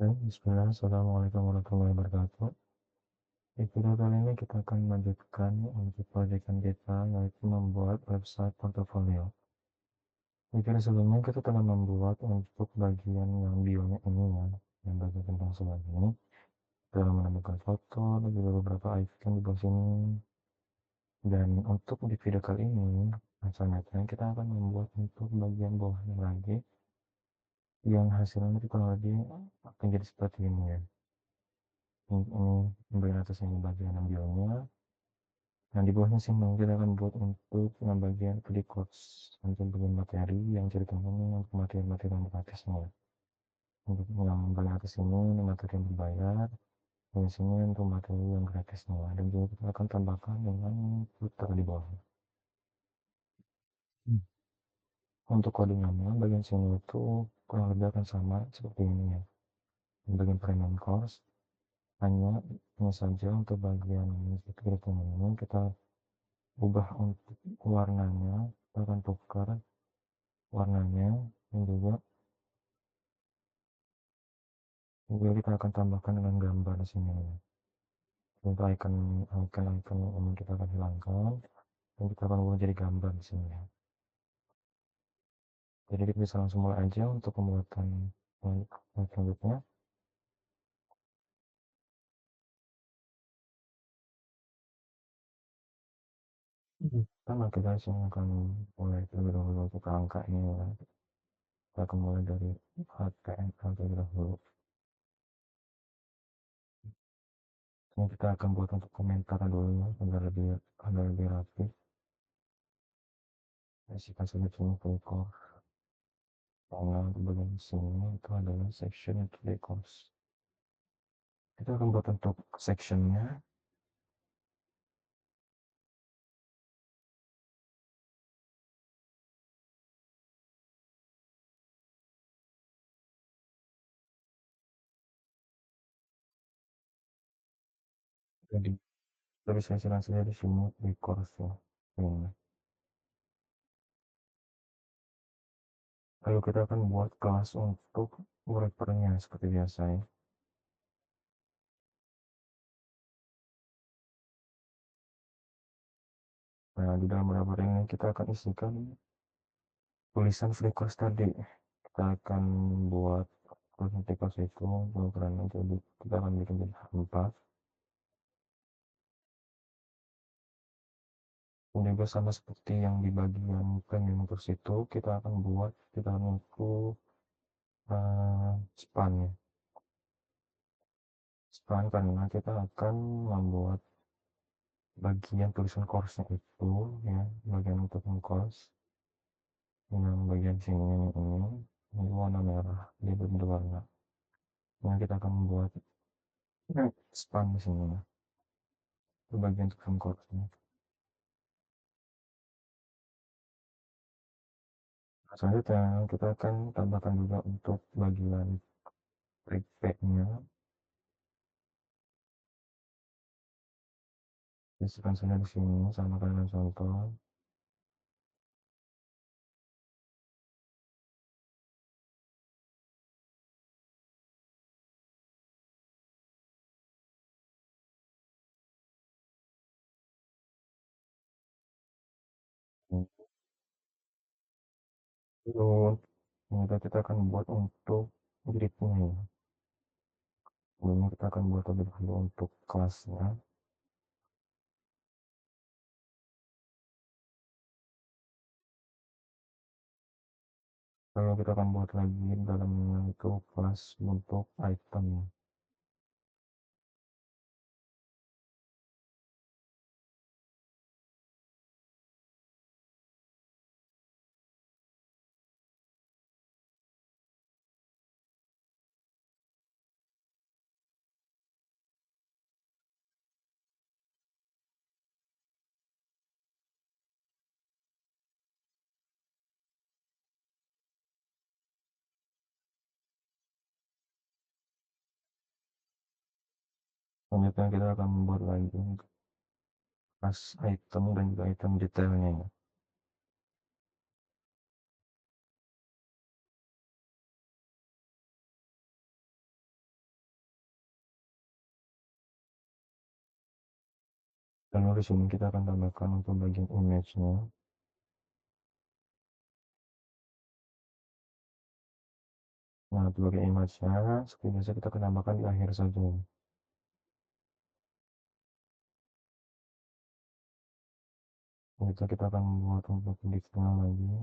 Bismillah, Assalamualaikum warahmatullahi wabarakatuh. Di video kali ini kita akan melanjutkan untuk proyekan kita, yaitu membuat website portofolio. Di video sebelumnya kita telah membuat untuk bagian yang bio-nya ini ya, yang bagian tentang sebelah ini. Telah menemukan foto dan juga beberapa icon di bawah sini. Dan untuk di video kali ini, selanjutnya kita akan membuat untuk bagian bawahnya lagi, yang hasilnya itu kurang lebih akan jadi seperti ini ya. Ini bagian atas ini bagian yang bio-nya. Nah, di bawahnya sih kita akan buat untuk yang bagian klik quotes untuk bagian materi yang ceritanya untuk materi-materi yang gratisnya. Untuk yang bagian atas ini materi yang berbayar, di sini untuk materi yang gratisnya. Dan juga kita akan tambahkan dengan footer di bawah. Untuk codingannya bagian sini itu kurang lebih akan sama seperti ini ya. Di bagian premium course hanya ini saja untuk bagian scripting ini kita ubah untuk warnanya, kita akan tukar warnanya dan juga kita akan tambahkan dengan gambar di sini. Untuk icon ini kita akan hilangkan dan kita akan ubah jadi gambar di sini. Jadi kita bisa langsung mulai aja untuk pembuatan selanjutnya. Pertama kita akan mulai terlebih dahulu untuk angka ini ya. Kita akan mulai dari HTML terlebih dahulu. Ini kita akan buat untuk komentar dulu agar lebih rapi. Isikan saja sini decor. Nah, di bagian sini itu adalah section untuk decors. Kita akan buat untuk sectionnya. Jadi kita bisa isikan saja di sini decors ya. Ini. Lalu kita akan buat kelas untuk wrappernya seperti biasa ya. Nah, di dalam wrapper ini kita akan isikan tulisan free course tadi. Kita akan buat tulisan free course itu ukurannya jadi kita akan bikin jadi 4. Dan juga sama seperti yang di bagian premium course itu kita akan buat di dalam untuk span ya. Span karena kita akan membuat bagian tulisan course-nya itu ya, bagian untuk course yang bagian sini ini warna merah, dia berbentuk warna. Nah, kita akan membuat span di sini ya. Itu bagian tulisan course-nya. Selanjutnya kita akan tambahkan juga untuk bagian prepare-nya. Isikan saja di sini sama kalian contoh. Lalu kita akan buat untuk grid-nya ya. Sebelumnya kita akan buat terlebih dahulu untuk kelasnya. Lalu kita akan buat lagi dalamnya itu kelas untuk item. Selanjutnya kita akan membuat lagi kelas item dan juga item detailnya ya. Lalu di sini kita akan tambahkan untuk bagian image-nya. Nah, untuk bagian image-nya, seperti biasa kita akan tambahkan di akhir saja. Itu kita akan membuat untuk div-nya lagi.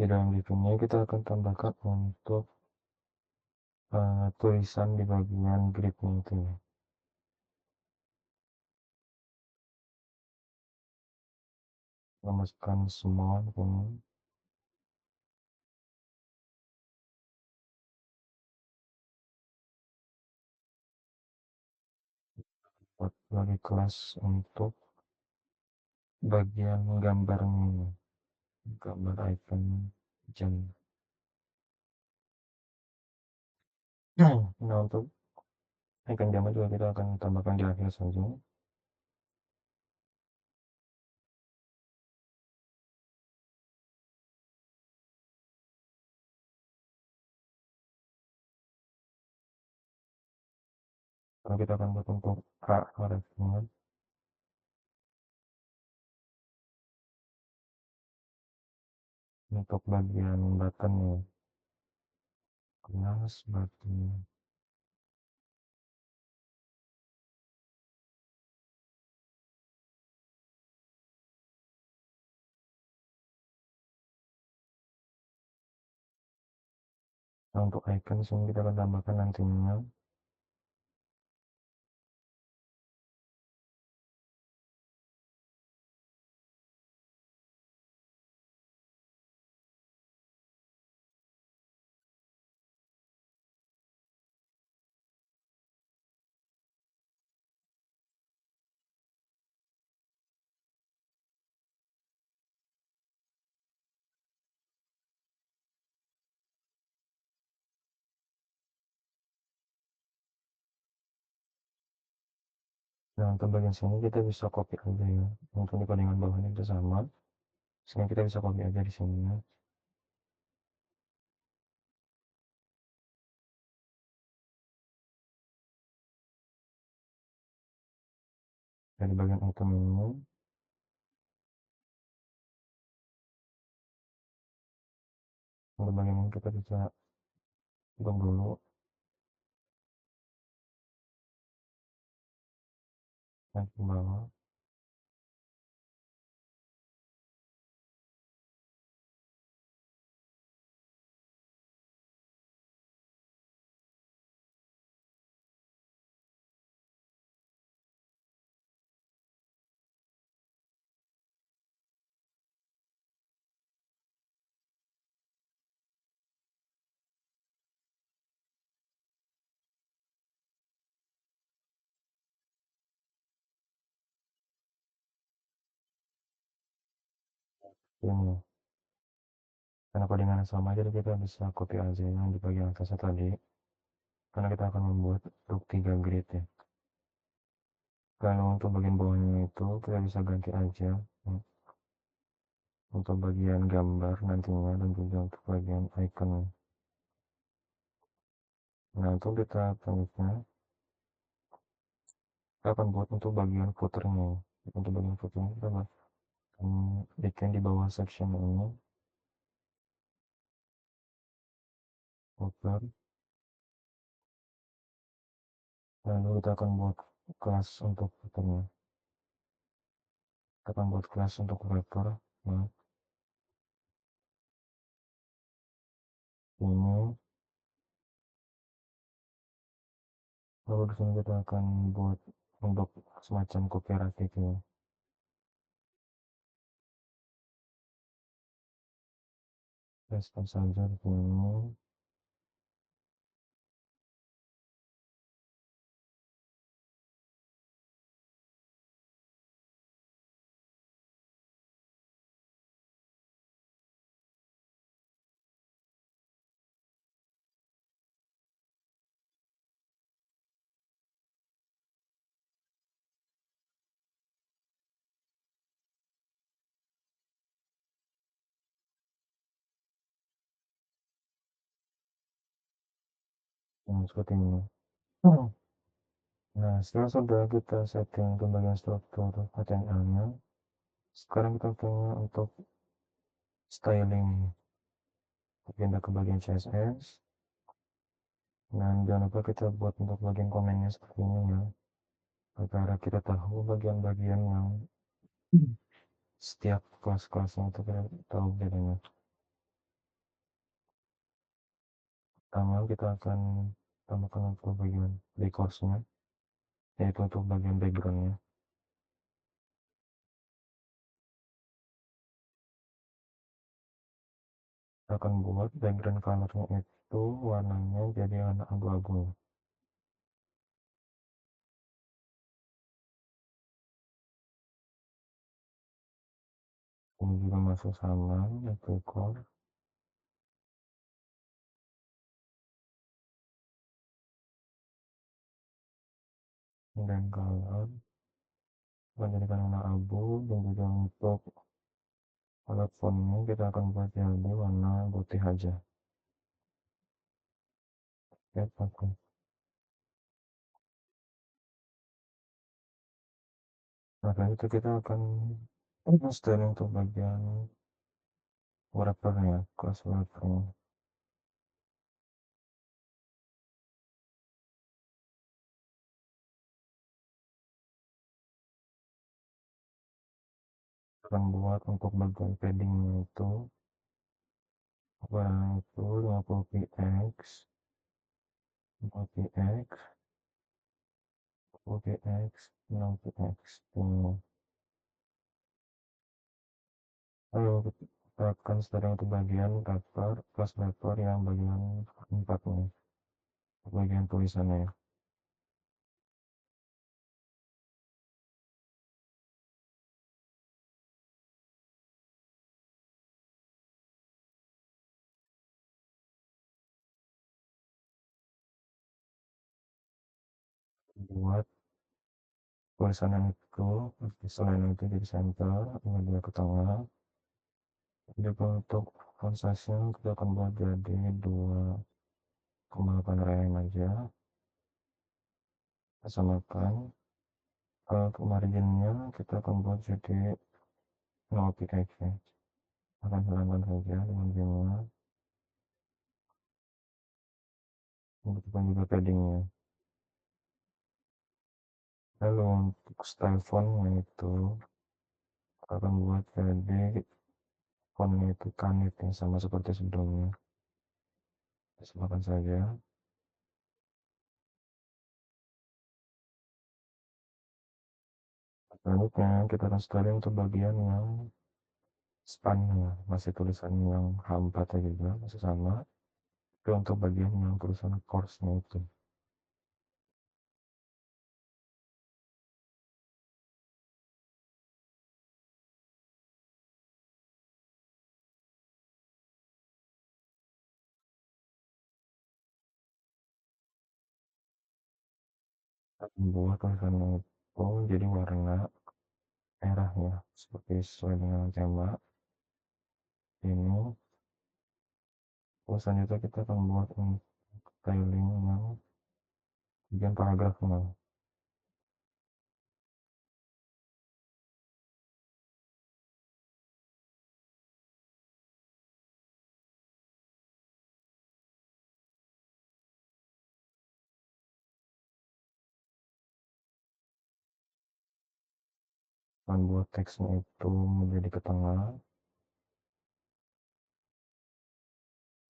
Di dalam div-nya kita akan tambahkan untuk tulisan di bagian grid-nya itu ya. Masukkan semua ini. Buat lagi kelas untuk bagian gambarnya ini. Gambar icon jam. Nah, untuk icon jam juga kita akan tambahkan di akhir saja. Kalau kita akan buat untuk href-nya untuk bagian button ya. Kelas button. Nah, untuk icon sini kita akan tambahkan nantinya. Nah, untuk bagian sini kita bisa copy aja ya. Untuk di palingan bawahnya itu sama. Sini kita bisa copy aja di sini ya. Dari bagian item ini, untuk bagian ini kita bisa hitung dulu. Naik ke bawah. Ini. Karena codingannya sama, jadi kita bisa copy aja yang di bagian atasnya tadi. Karena kita akan membuat untuk 3 grid ya. Kalau untuk bagian bawahnya itu kita bisa ganti aja untuk bagian gambar nantinya dan juga untuk bagian icon. Nah, untuk data selanjutnya kita akan buat untuk bagian footernya. Untuk bagian footernya kita bikin di bawah section ini footer. Lalu kita akan buat kelas untuk footernya. Kita akan buat kelas untuk wrapper. Nah, ini. Lalu di sini kita akan buat untuk semacam copyright gitu ya. Paste saja di sini. Nah, seperti ini. Nah, setelah sudah kita setting untuk bagian struktur HTML-nya, sekarang kita tanya untuk styling, pindah ke bagian CSS. Nah, jangan lupa kita buat untuk bagian komennya seperti ini ya, agar kita tahu bagian-bagian yang setiap kelas-kelasnya itu kita tahu bedanya. Pertama kita akan tambahkan untuk bagian decorsnya, yaitu untuk bagian backgroundnya. Kita akan buat background colornya itu warnanya jadi warna abu-abu. Ini juga masuk sama, yaitu core dan color menjadikan warna abu, dan juga untuk fontnya kita akan buat jadi warna putih aja. Oke, oke. Nah, setelah itu kita akan setelah untuk bagian wrappernya, kelas wrappernya. Akan buat untuk bagian paddingnya itu warna itu 50 px 50 px 50 px 60 px ini. Lalu kita akan setelah untuk bagian cover plus wrapper yang bagian 4 nih, bagian tulisannya. Buat tulisannya itu selain itu jadi center, kemudian ke tengah. Juga untuk font size-nya kita akan buat jadi 2,8 rem aja, kita samakan. Untuk marginnya kita akan buat jadi 0 px ya, akan hilangkan saja marginnya, begitupun juga paddingnya. Lalu untuk style fontnya itu akan buat jadi fontnya itu kanit yang sama seperti sebelumnya, kita samakan saja. Selanjutnya kita akan styling untuk bagian yang spannya, masih tulisan yang H4 juga masih sama. Tapi untuk bagian yang tulisan course-nya itu akan buat tulisannya itu jadi warna merah ya, seperti sesuai dengan tema ini. Terus selanjutnya kita akan buat styling yang bagian paragrafnya. Akan buat teksnya itu menjadi ke tengah.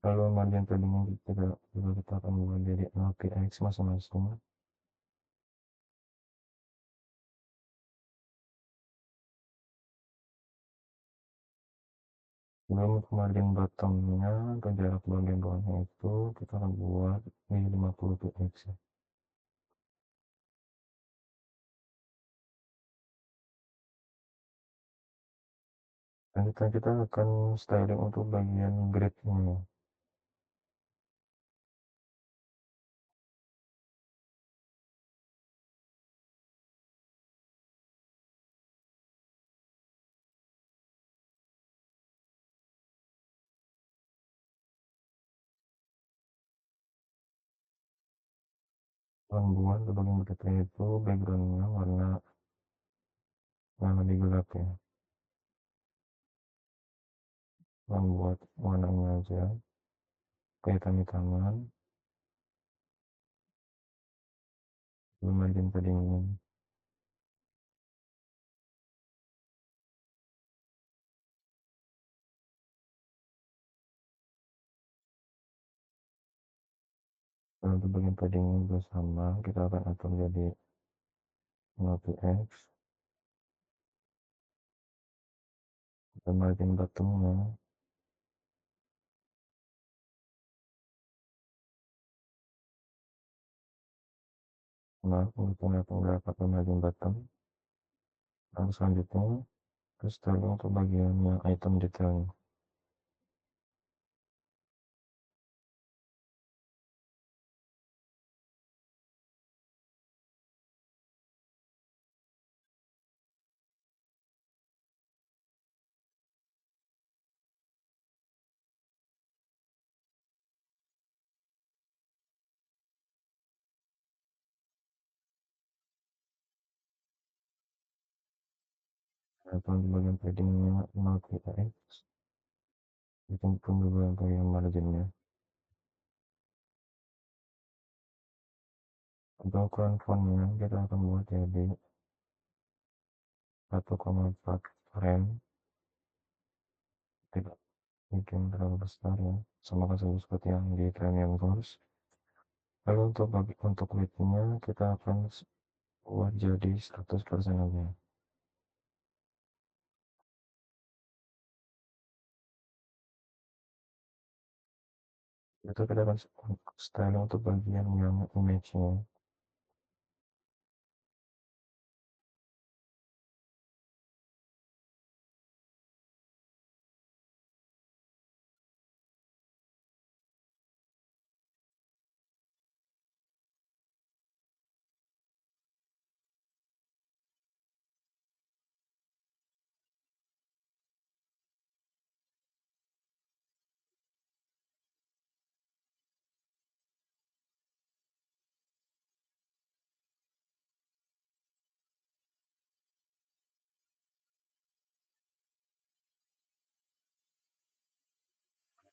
Lalu margin paddingnya juga kita akan buat jadi 0px masing-masing. Lalu untuk margin bottomnya ke jarak bagian bawahnya itu kita akan buat di 50 px ya. Selanjutnya kita akan styling untuk bagian grid-nya. Membuat bagian berikutnya itu backgroundnya warna yang lebih gelap ya, membuat warnanya aja kehitam-hitaman, margin paddingnya. Kalau untuk bagian paddingnya juga sama, kita akan atur jadi 0px, dan margin bottomnya, nah untuk pendapat margin bottom. Dan selanjutnya terus styling untuk bagian yang item detailnya. Atau untuk bagian paddingnya 0px, pun juga untuk yang marginnya. Untuk ukuran fontnya kita akan buat jadi 1,4 frame, tidak bikin terlalu besar ya, sama saja seperti yang di Premium Course. Lalu untuk widthnya kita akan buat jadi 100% aja. Itu kita akan style untuk bagian yang image-nya.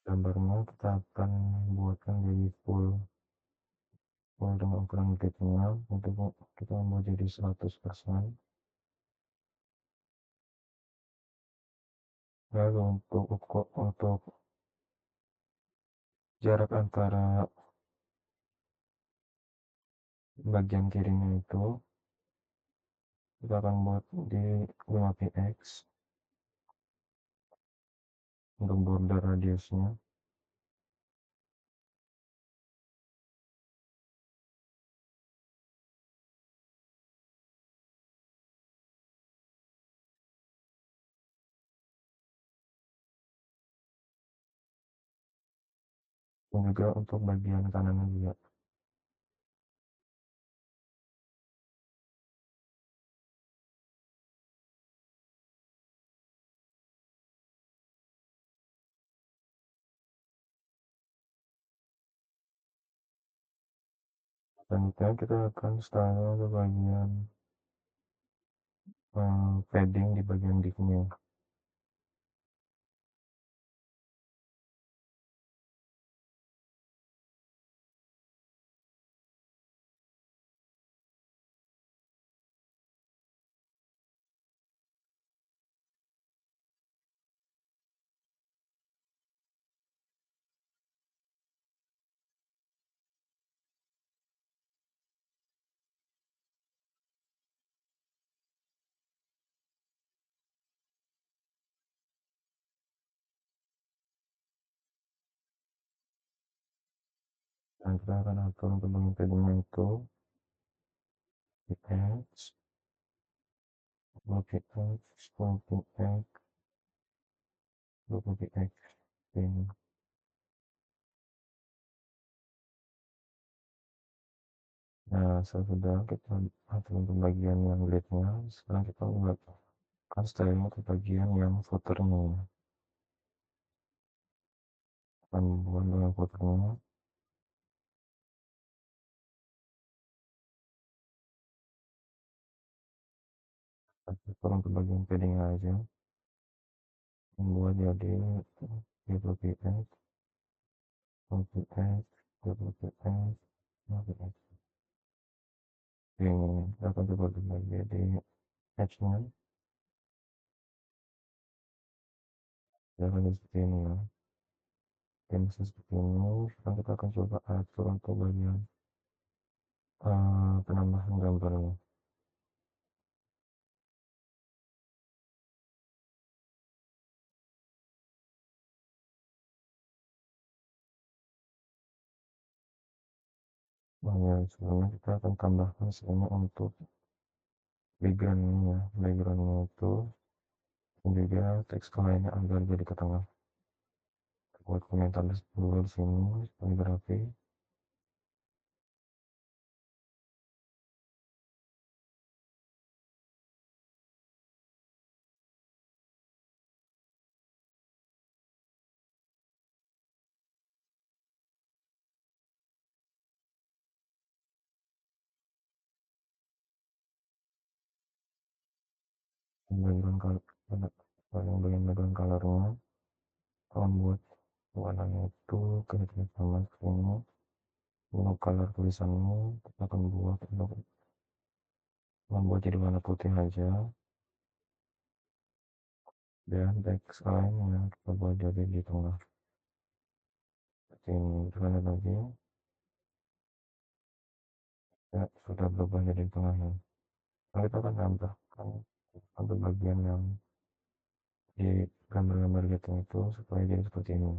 Gambarnya kita akan buatkan jadi full dengan ukuran widthnya, untuk kita mau jadi 100%. Lalu untuk jarak antara bagian kirinya itu kita akan buat di 5px untuk border radiusnya. Dan juga untuk bagian kanannya juga. Selanjutnya kita akan style ke bagian padding di bagian div-nya. Dan kita akan atur untuk bagian paddingnya itu px, 2px, 10px, 20px. Ini. Nah, sesudah kita atur untuk bagian yang grid-nya, sekarang kita akan style ke bagian yang footer-nya. Akan membuat dengan footer-nya kalau untuk bagian padding aja membuat jadi duplicate duplicate duplicate duplicate ini kita akan coba berbagi di edge nya ya akan seperti ini ya dan seperti ini sekarang kita akan coba atur untuk bagian penambahan gambarnya. Nah ya sebelumnya kita akan tambahkan sebenarnya untuk backgroundnya ya backgroundnya itu dan juga teks lainnya agar jadi ke tengah buat komentar dulu di sini kaligrafi background color bagian background colornya membuat warnanya itu kelihatan sama seperti ini untuk color tulisannya kita akan buat untuk membuat jadi warna putih aja dan teks lainnya kita buat jadi di tengah seperti ini kita lihat lagi ya sudah berubah jadi di tengahnya. Nah, kita akan tambahkan untuk bagian yang di gambar-gambar gitu itu supaya jadi seperti ini.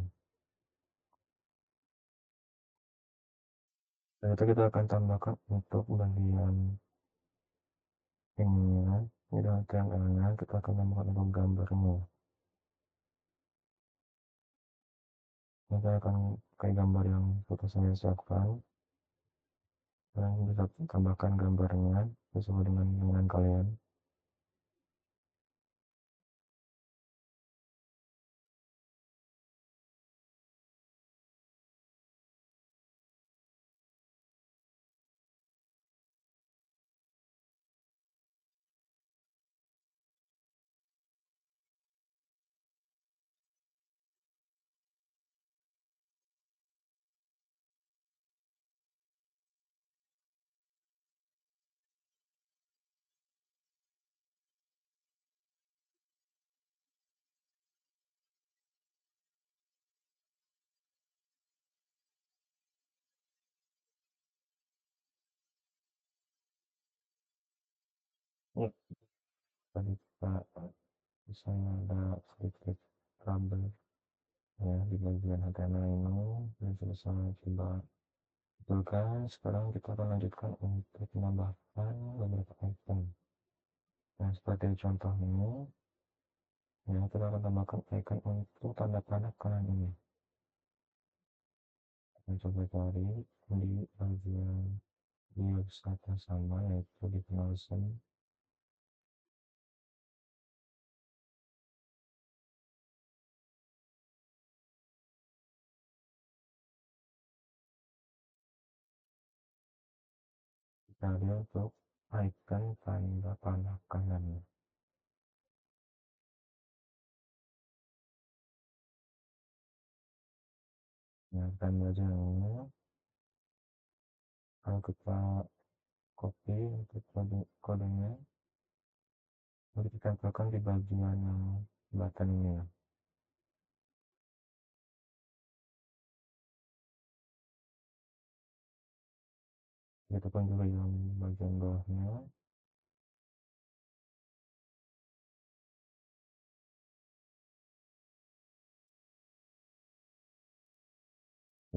Dan itu kita akan tambahkan untuk bagian ininya di dalam TML-nya kita akan tambahkan untuk gambarnya. Kita akan pakai gambar yang sudah saya siapkan dan bisa tambahkan gambarnya sesuai dengan keinginan kalian. Ya, tadi Pak, misalnya ada sedikit trouble ya di bagian HTML ini dan selesai coba betulkan. Sekarang kita akan lanjutkan untuk menambahkan beberapa icon. Nah, seperti contoh ini, ya kita akan tambahkan icon untuk tanda panah kanan ini. Kita coba cari di bagian di website yang sama yaitu di Notion. Kita lihat untuk icon tanda panah kanan. Nah, tanda aja ini kalau kita copy untuk kodenya lalu kita tempelkan di bagian yang button ini ya. Kita tekan juga yang bagian bawahnya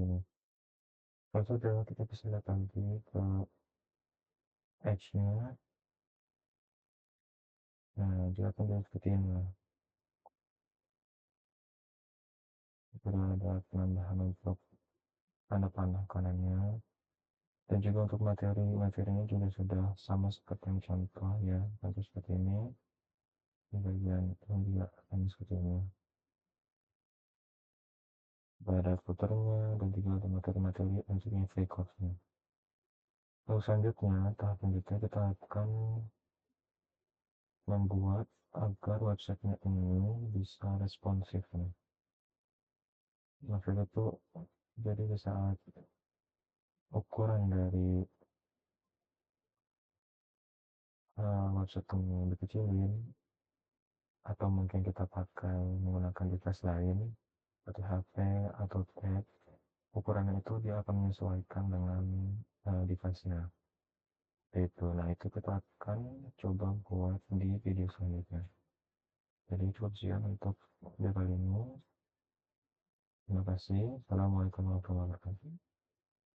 ini. Kalau sudah kita bisa lihat lagi ke edge-nya. Nah, dia akan jadi seperti ini. Sudah ada penambahan untuk tanda panah kanannya dan juga untuk materinya juga sudah sama seperti yang contoh ya, tentu seperti ini. Di bagian ini juga akan seperti ini. Ada footernya dan juga ada materi-materi untuk free course-nya. Lalu selanjutnya, tahap selanjutnya kita akan membuat agar websitenya ini bisa responsif nih. Maksudnya tuh jadi di saat ukuran dari website ini dikecilin atau mungkin kita pakai menggunakan device lain seperti HP atau tab, ukurannya itu dia akan menyesuaikan dengan device-nya itu. Nah, itu kita akan coba buat di video selanjutnya. Jadi cukup sekian untuk video kali ini. Terima kasih. Assalamualaikum warahmatullahi wabarakatuh.